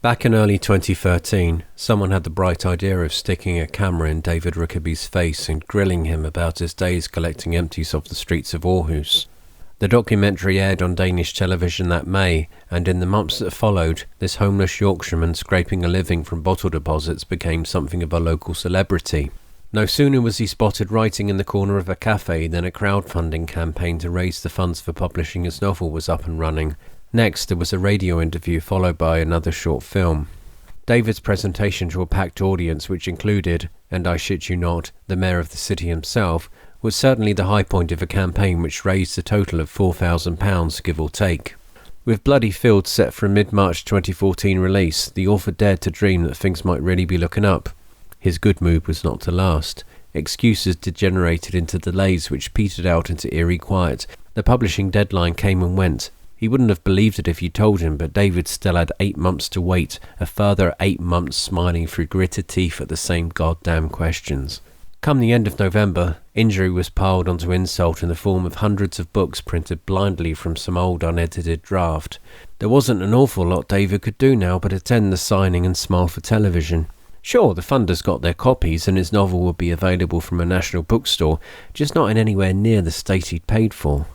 Back in early 2013, someone had the bright idea of sticking a camera in David Rickerby's face and grilling him about his days collecting empties off the streets of Aarhus. The documentary aired on Danish television that May, and in the months that followed, this homeless Yorkshireman scraping a living from bottle deposits became something of a local celebrity. No sooner was he spotted writing in the corner of a cafe than a crowdfunding campaign to raise the funds for publishing his novel was up and running. Next, there was a radio interview followed by another short film. David's presentation to a packed audience, which included, and I shit you not, the mayor of the city himself, was certainly the high point of a campaign which raised a total of £4,000, give or take. With Bloody Fields set for a mid-March 2014 release, the author dared to dream that things might really be looking up. His good mood was not to last. Excuses degenerated into delays which petered out into eerie quiet. The publishing deadline came and went. He wouldn't have believed it if you told him, but David still had 8 months to wait, a further 8 months smiling through gritted teeth at the same goddamn questions. Come the end of November, injury was piled onto insult in the form of hundreds of books printed blindly from some old unedited draft. There wasn't an awful lot David could do now but attend the signing and smile for television. Sure, the funders got their copies and his novel would be available from a national bookstore, just not in anywhere near the state he'd paid for.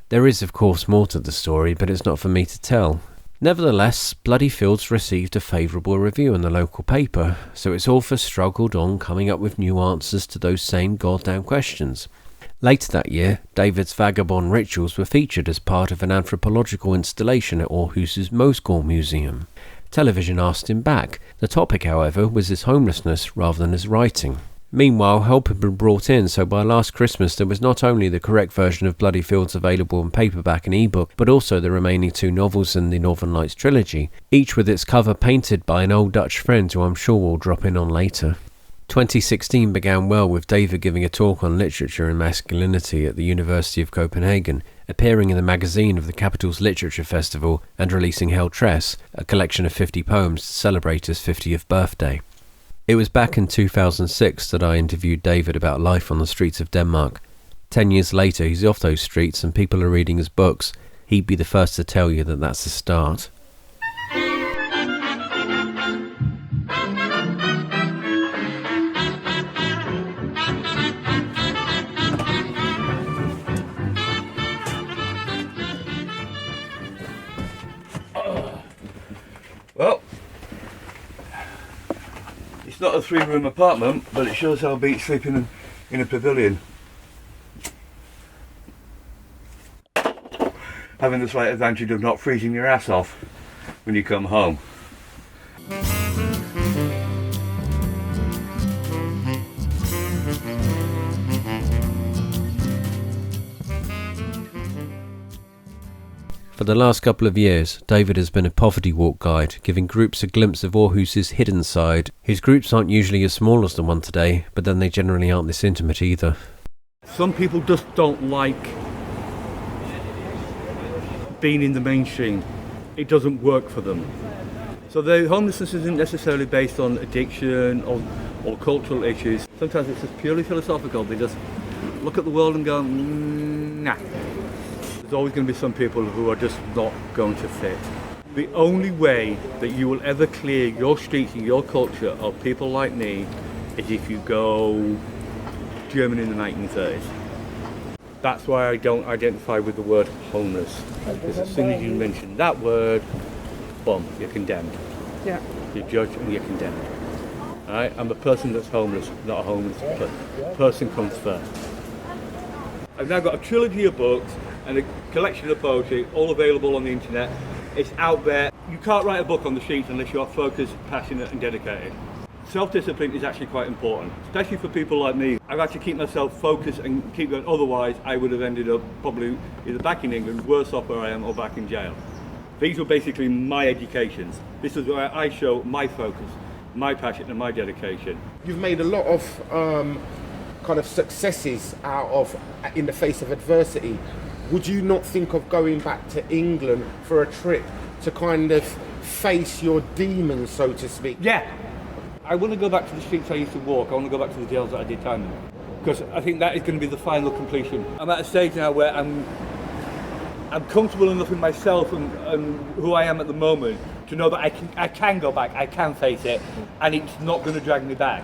There is, of course, more to the story, but it's not for me to tell. Nevertheless, Bloody Fields received a favourable review in the local paper, so its author struggled on coming up with new answers to those same goddamn questions. Later that year, David's vagabond rituals were featured as part of an anthropological installation at Aarhus's Moesgaard Museum. Television asked him back. The topic, however, was his homelessness rather than his writing. Meanwhile, help had been brought in, so by last Christmas there was not only the correct version of Bloody Fields available in paperback and ebook, but also the remaining 2 novels in the Northern Lights trilogy, each with its cover painted by an old Dutch friend who I'm sure we'll drop in on later. 2016 began well with David giving a talk on literature and masculinity at the University of Copenhagen, appearing in the magazine of the capital's literature festival and releasing Heltress, a collection of 50 poems to celebrate his 50th birthday. It was back in 2006 that I interviewed David about life on the streets of Denmark. 10 years later, he's off those streets and people are reading his books. He'd be the first to tell you that that's the start. Well, it's not a 3-room apartment, but it shows how beats sleeping in a pavilion. Having the slight advantage of not freezing your ass off when you come home. For the last couple of years, David has been a poverty walk guide, giving groups a glimpse of Aarhus's hidden side. His groups aren't usually as small as the one today, but then they generally aren't this intimate either. Some people just don't like being in the mainstream. It doesn't work for them. So the homelessness isn't necessarily based on addiction or cultural issues. Sometimes it's just purely philosophical. They just look at the world and go, nah. There's always going to be some people who are just not going to fit. The only way that you will ever clear your streets and your culture of people like me is if you go German in the 1930s. That's why I don't identify with the word homeless. Because as soon as you mention that word, boom, you're condemned. Yeah. You're judged and you're condemned. All right? I'm a person that's homeless, not a homeless person. Person comes first. I've now got a trilogy of books and a collection of poetry, all available on the internet. It's out there. You can't write a book on the streets unless you're focused, passionate and dedicated. Self-discipline is actually quite important, especially for people like me. I've had to keep myself focused and keep going, otherwise I would have ended up probably either back in England, worse off where I am, or back in jail. These were basically my educations. This is where I show my focus, my passion and my dedication. You've made a lot of kind of successes out of in the face of adversity. Would you not think of going back to England for a trip to kind of face your demons, so to speak? Yeah. I want to go back to the streets I used to walk. I want to go back to the jails that I did time in. Because I think that is going to be the final completion. I'm at a stage now where I'm I'm comfortable enough in myself and who I am at the moment to know that I can go back, I can face it, and it's not going to drag me back,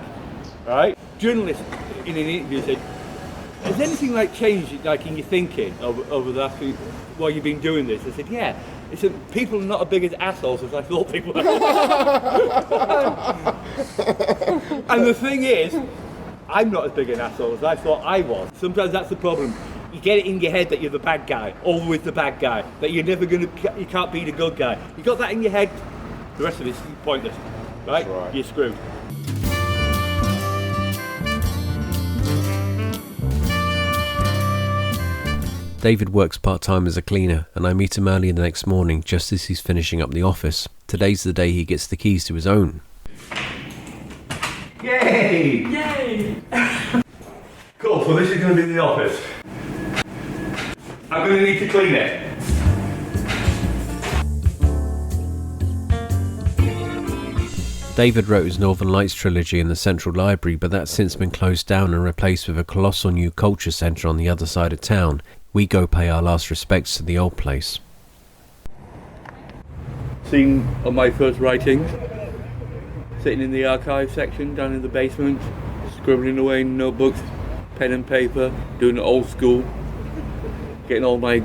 right? Journalist in an interview said, has anything like changed like in your thinking over the last few, while you've been doing this? I said, yeah. He said, people are not as big as assholes as I thought people were. And the thing is, I'm not as big an asshole as I thought I was. Sometimes that's the problem. You get it in your head that you're the bad guy, always the bad guy, that you're never you can't be the good guy. You got that in your head, the rest of it's pointless, right? You're screwed. David works part-time as a cleaner, and I meet him early the next morning just as he's finishing up the office. Today's the day he gets the keys to his own. Yay! Yay! Cool, so this is going to be the office. I'm going to need to clean it. David wrote his Northern Lights trilogy in the Central Library, but that's since been closed down and replaced with a colossal new culture centre on the other side of town. We go pay our last respects to the old place. Seeing on my first writings, sitting in the archive section down in the basement, scribbling away in notebooks, pen and paper, doing it old school, getting all my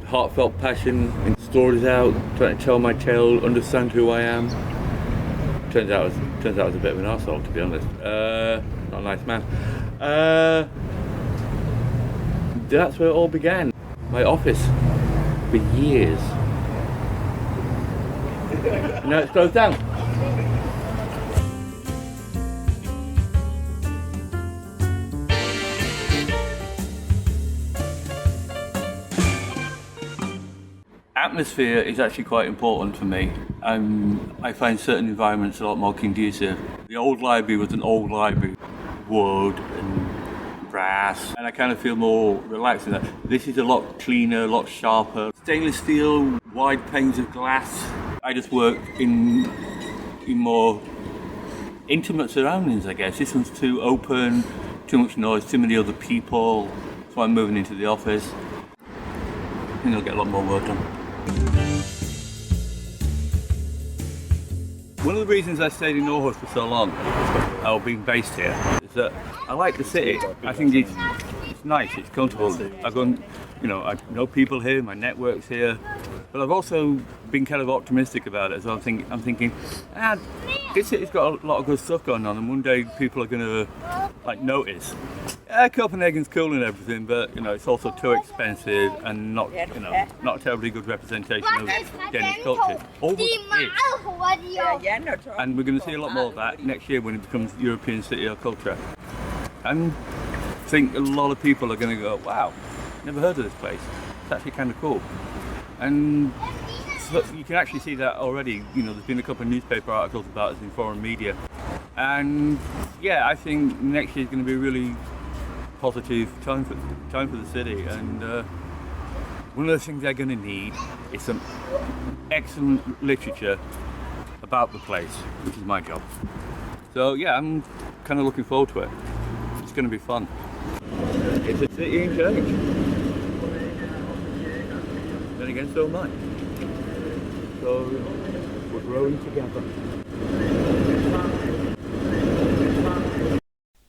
heartfelt passion and stories out, trying to tell my tale, understand who I am. Turns out I was a bit of an arsehole, to be honest. Not a nice man. That's where it all began. My office for years. And now it's closed down. Atmosphere is actually quite important for me. I find certain environments a lot more conducive. The old library was an old library, wood and brass, and I kind of feel more relaxed in that. This is a lot cleaner, a lot sharper. Stainless steel, wide panes of glass. I just work in more intimate surroundings, I guess. This one's too open, too much noise, too many other people. So I'm moving into the office. I think I'll get a lot more work done. One of the reasons I stayed in Aarhus for so long, or being based here, is that I like the city. I think it's nice, it's comfortable. I know people here, my network's here, but I've also been kind of optimistic about it. So I'm thinking, this city's got a lot of good stuff going on, and one day people are going to notice. Copenhagen's cool and everything, but it's also too expensive and not a terribly good representation of Danish culture. Aarhus is. And we're going to see a lot more of that next year when it becomes European City of Culture. And I think a lot of people are going to go, wow, never heard of this place. It's actually kind of cool. And so you can actually see that already. There's been a couple of newspaper articles about us in foreign media. And yeah, I think next year is going to be a really positive time for the city. And one of the things they're going to need is some excellent literature about the place, which is my job. So yeah, I'm kind of looking forward to it. It's going to be fun. It's a city in change. Then again, so am I. So we're growing together.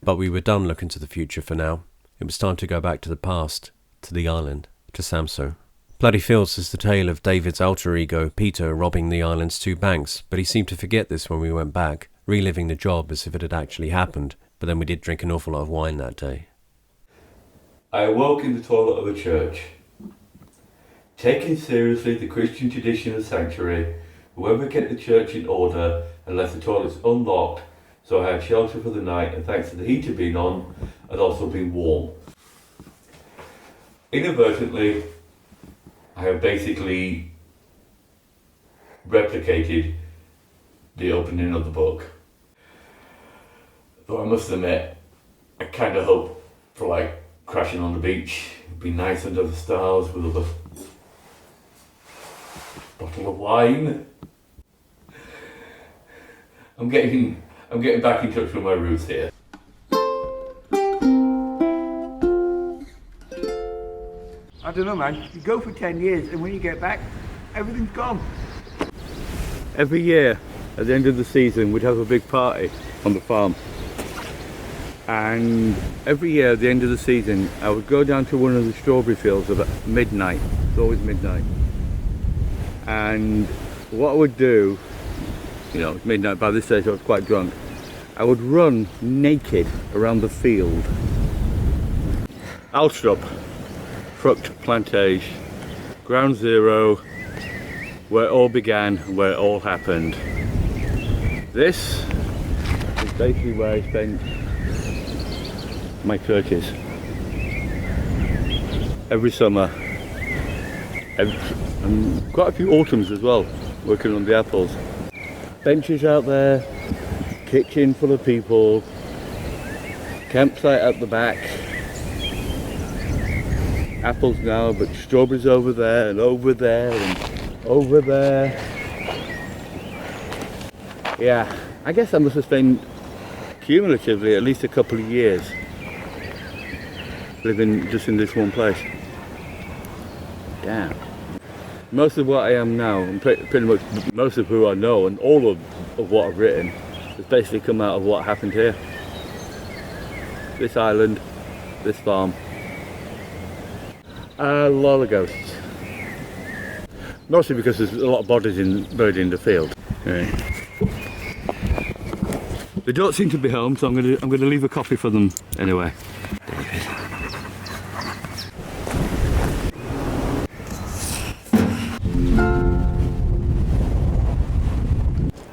But we were done looking to the future for now. It was time to go back to the past, to the island, to Samsø. Bloody Fields is the tale of David's alter ego, Peter, robbing the island's 2 banks, but he seemed to forget this when we went back, reliving the job as if it had actually happened. But then we did drink an awful lot of wine that day. I awoke in the toilet of a church. Taking seriously the Christian tradition of sanctuary, whoever kept the church in order and left the toilets unlocked, so I had shelter for the night, and thanks to the heater being on, I'd also been warm. Inadvertently, I have basically replicated the opening of the book. Though I must admit, I kind of hope for crashing on the beach. It'd be nice under the stars with a bottle of wine. I'm getting back in touch with my roots here. I don't know, man. You go for 10 years and when you get back, everything's gone. Every year, at the end of the season, we'd have a big party on the farm. And every year at the end of the season, I would go down to one of the strawberry fields about midnight. It's always midnight. And what I would do, you know, it's midnight, by this stage I was quite drunk. I would run naked around the field. Alstrup, Fruct Plantage, Ground Zero, where it all began, where it all happened. This is basically where I spent my churches every summer, and quite a few autumns as well, working on the apples. Benches out there, kitchen full of people, campsite at the back, apples now, but strawberries over there and over there and over there. Yeah, I guess I must have spent cumulatively at least a couple of years living just in this one place. Damn. Most of what I am now, and pretty much most of who I know and all of what I've written, has basically come out of what happened here. This island, this farm. A lot of ghosts. Mostly because there's a lot of bodies buried in the field. Right. They don't seem to be home, so I'm gonna leave a copy for them anyway.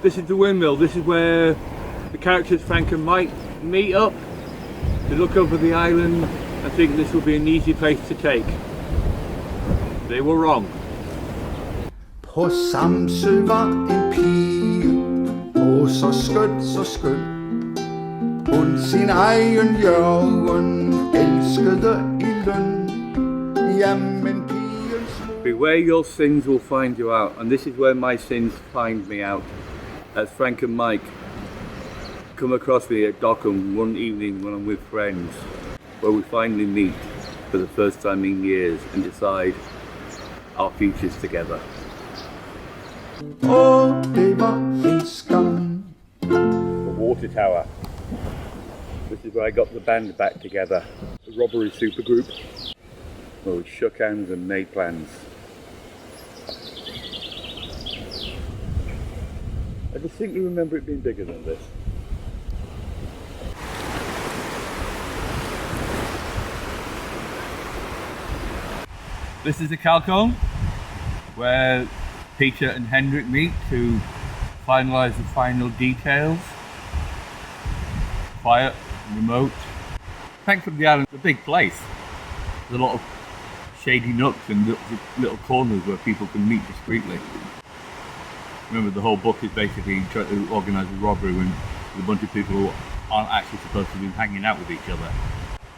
This is the windmill. This is where the characters Frank and Mike meet up. They look over the island and think this will be an easy place to take. They were wrong. På Samsø var en pige, så skøn, så skøn. Hun sin egen Jørgen elskede i løn. Jamen pigen små. Beware your sins will find you out, and this is where my sins find me out. As Frank and Mike come across me at Dockham one evening when I'm with friends, where we finally meet for the first time in years and decide our futures together. Det var en skam. The Water Tower. This is where I got the band back together. The Robbery supergroup, where we shook hands and made plans. I distinctly remember it being bigger than this. This is the Calcone, where Peter and Hendrik meet to finalise the final details. Quiet, remote. Thankfully the island's a big place. There's a lot of shady nooks and little corners where people can meet discreetly. Remember, the whole book is basically trying to organise a robbery when there's a bunch of people who aren't actually supposed to be hanging out with each other.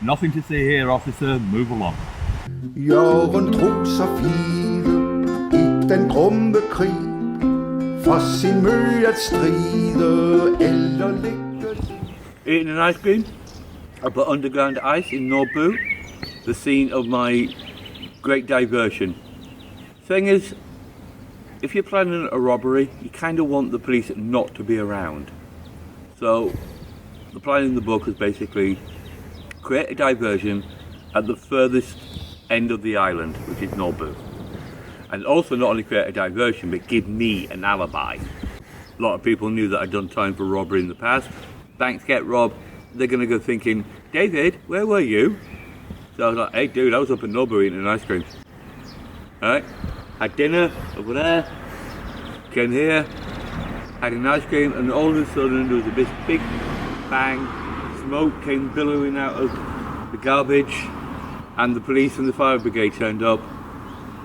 Nothing to see here, officer. Move along. Jørgen drog sig fire i den grumme krig, for sin mø at stride eller ligge. Eating an ice cream. I put underground ice in Norbu, the scene of my great diversion. Thing is, if you're planning a robbery, you kind of want the police not to be around. So, the plan in the book is basically create a diversion at the furthest end of the island, which is Norbu. And also not only create a diversion, but give me an alibi. A lot of people knew that I'd done time for robbery in the past. Banks get robbed, they're going to go thinking, David, where were you? So I was like, hey dude, I was up in Norbu eating an ice cream. Alright? Had dinner over there, came here, had an ice cream, and all of a sudden there was a big bang, smoke came billowing out of the garbage, and the police and the fire brigade turned up.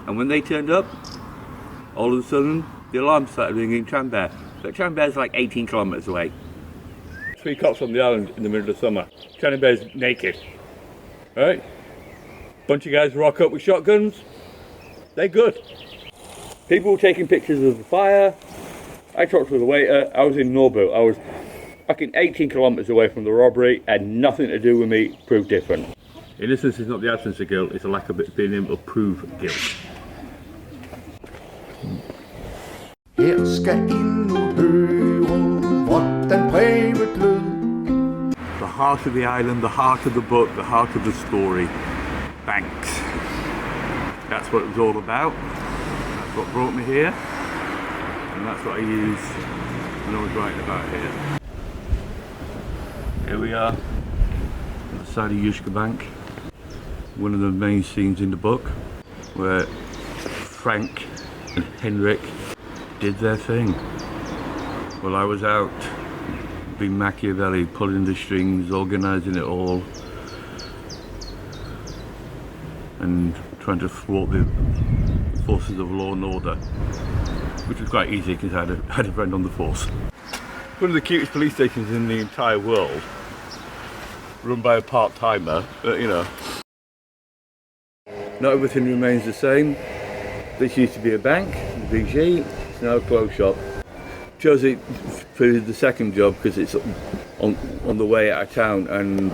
And when they turned up, all of a sudden the alarm started ringing in Tranbere. But Tranbere's like 18 kilometres away. 3 cops on the island in the middle of summer. Tranbere's naked. Right? Bunch of guys rock up with shotguns. They're good. People were taking pictures of the fire. I talked to the waiter. I was in Norbu. I was fucking 18 kilometres away from the robbery, had nothing to do with me, proved different. Innocence is not the absence of guilt, it's a lack of being able to prove guilt. Her skal endnu høre, hvordan brevet lød. The heart of the island, the heart of the book, the heart of the story. Banks. That's what it was all about. That's what brought me here. And that's what I used when I was writing about here. Here we are, on the side of Jyske Bank. One of the main scenes in the book, where Frank and Henrik did their thing. While I was out, being Machiavelli, pulling the strings, organising it all, and trying to thwart the forces of law and order, which was quite easy because I had a friend on the force. One of the cutest police stations in the entire world, run by a part-timer, but you know. Not everything remains the same. This used to be a bank, the VG, it's now a clothes shop. Chose it for the second job because it's on the way out of town, and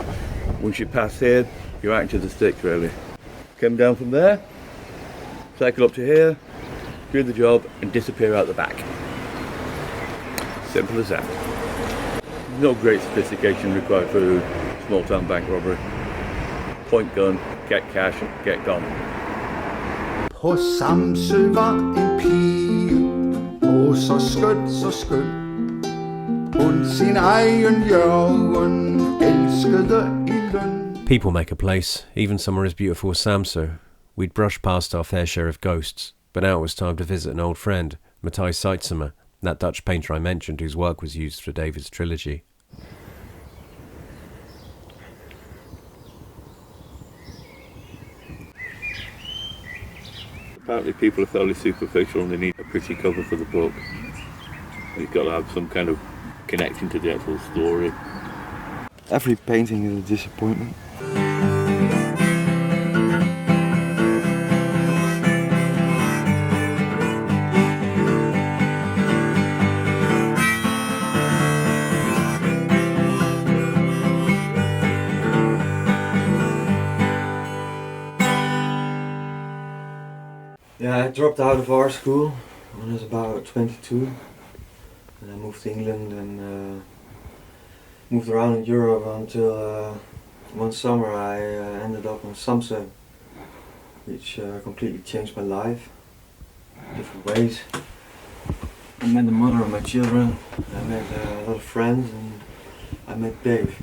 once you pass here, you're out into the sticks really. Come down from there, cycle up to here, do the job and disappear out the back. Simple as that. No great sophistication required for a small town bank robbery. Point gun, get cash, get gone. På Samsø var en pige, så skøn. Hun sin egen hjørgen, elskede i løn. People make a place, even somewhere as beautiful as Samsø. We'd brushed past our fair share of ghosts, but now it was time to visit an old friend, Mattijs, that Dutch painter I mentioned whose work was used for David's trilogy. Apparently people are fairly superficial and they need a pretty cover for the book. You've got to have some kind of connection to the actual story. Every painting is a disappointment. Yeah, I dropped out of art school when I was about 22. And I moved to England and moved around in Europe until one summer I ended up on Samsø, which completely changed my life in different ways. I met the mother of my children, I met a lot of friends, and I met Dave.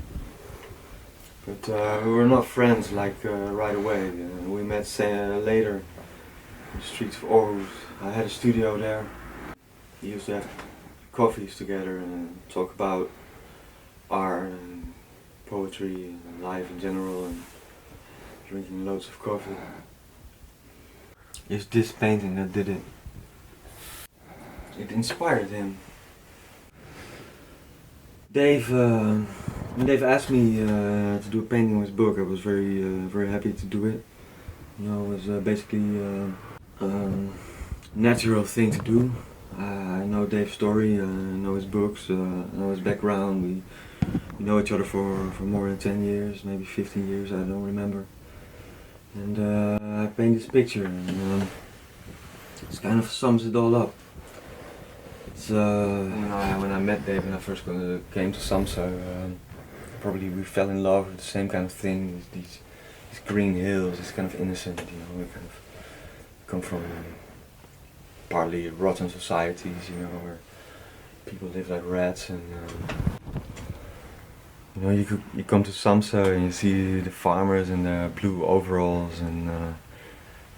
But we were not friends like right away. We met later in the streets of Aarhus. I had a studio there. We used to have coffees together and talk about art and poetry and life in general, and drinking loads of coffee. It's this painting that did it. It inspired him. When Dave asked me to do a painting of his book, I was very happy to do it. You know, it was basically a natural thing to do. I know Dave's story, I know his books, I know his background. We know each other for more than 10 years, maybe 15 years, I don't remember. And I painted this picture, and it kind of sums it all up. It's when I met Dave and I first came to Samsø, probably we fell in love with the same kind of thing. These green hills, it's kind of innocent, you know. We kind of come from partly rotten societies, you know, where people live like rats, and you know, you come to Samsø and you see the farmers in their blue overalls, and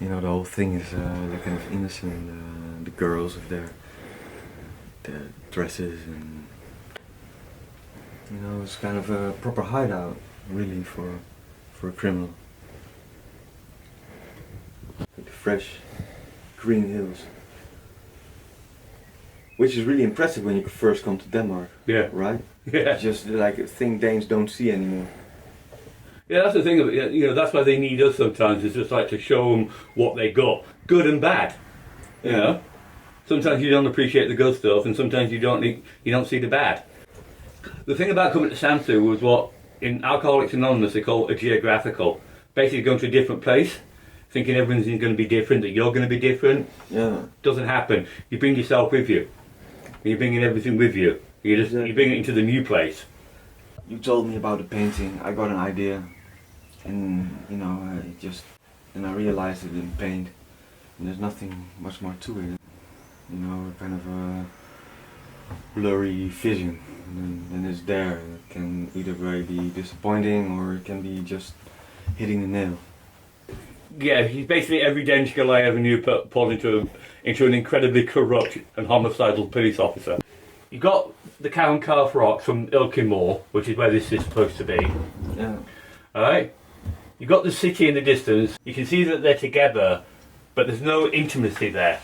you know, the whole thing is they're kind of innocent. The girls with their dresses, and you know, it's kind of a proper hideout, really, for a criminal. With the fresh green hills, which is really impressive when you first come to Denmark. Yeah. Right? Yeah. It's just like a thing Danes don't see anymore. Yeah, that's the thing of it. You know, that's why they need us sometimes. It's just like to show them what they got, good and bad. You know, sometimes you don't appreciate the good stuff, and sometimes you don't see the bad. The thing about coming to Samsø was what in Alcoholics Anonymous they call a geographical. basically going to a different place, thinking everything's going to be different, that you're going to be different. Yeah. Doesn't happen. You bring yourself with you. You're bringing everything with you. You bring it into the new place. You told me about the painting. I got an idea, and and I realized it didn't paint. And there's nothing much more to it. Kind of a blurry vision, and it's there. It can either be disappointing or it can be just hitting the nail. Yeah, he's basically every Danish girl I ever knew pulled into an incredibly corrupt and homicidal police officer. You got the cow and calf rocks from Ilkenmore, which is where this is supposed to be. Yeah. Alright? You got the city in the distance. You can see that they're together, but there's no intimacy there.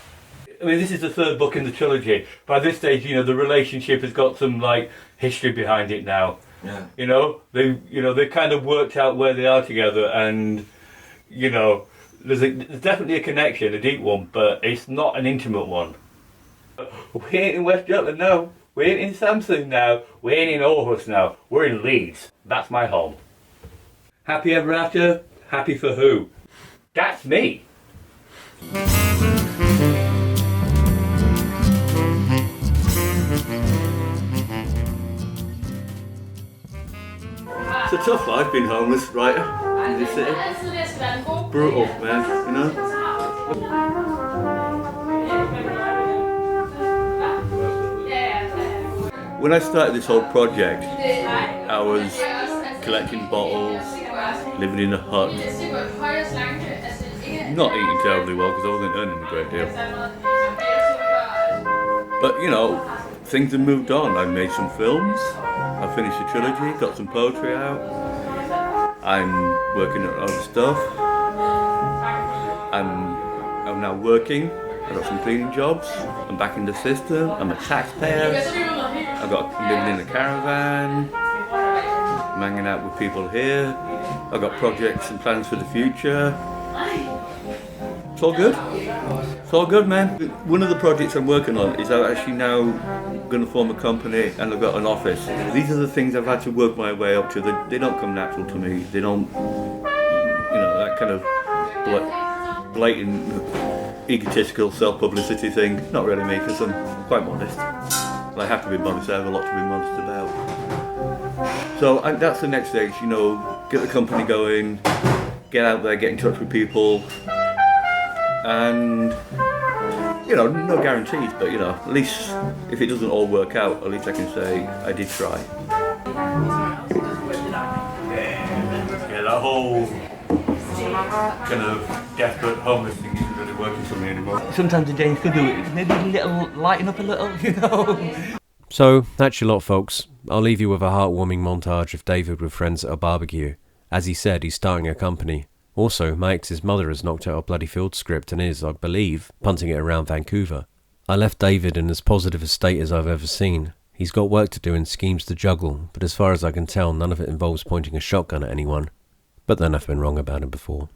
I mean, this is the third book in the trilogy. By this stage, the relationship has got some history behind it now. Yeah. They've kind of worked out where they are together, and there's definitely a connection, a deep one, but it's not an intimate one. We ain't in West Jutland now. We ain't in Samsø now. We ain't in Aarhus now. We're in Leeds. That's my home. Happy ever after? Happy for who? That's me. It's a tough life being homeless, writer, in this city. Brutal, man, When I started this whole project, I was collecting bottles, living in a hut, not eating terribly well because I wasn't earning a great deal. But things have moved on. I made some films, I finished the trilogy, got some poetry out, I'm working on other stuff, I'm now working, I've got some cleaning jobs, I'm back in the system, I'm a taxpayer. I'm living in a caravan, I'm hanging out with people here, I've got projects and plans for the future. It's all good. It's all good, man. One of the projects I'm working on is I'm actually now going to form a company, and I've got an office. These are the things I've had to work my way up to. They don't come natural to me. They don't, that kind of blatant, egotistical self-publicity thing. Not really me, because I'm quite modest. I have to be modest. I have a lot to be modest about. So that's the next stage. Get the company going, get out there, get in touch with people, and no guarantees, but at least if it doesn't all work out, at least I can say I did try. Yeah, that whole kind of desperate homeless thing isn't really working for me anymore. Sometimes the Danes could do it, maybe lighten up a little, So, that's your lot, folks. I'll leave you with a heartwarming montage of David with friends at a barbecue. As he said, he's starting a company. Also, my ex's mother has knocked out a bloody field script and is, I believe, punting it around Vancouver. I left David in as positive a state as I've ever seen. He's got work to do and schemes to juggle, but as far as I can tell, none of it involves pointing a shotgun at anyone. But then I've been wrong about him before.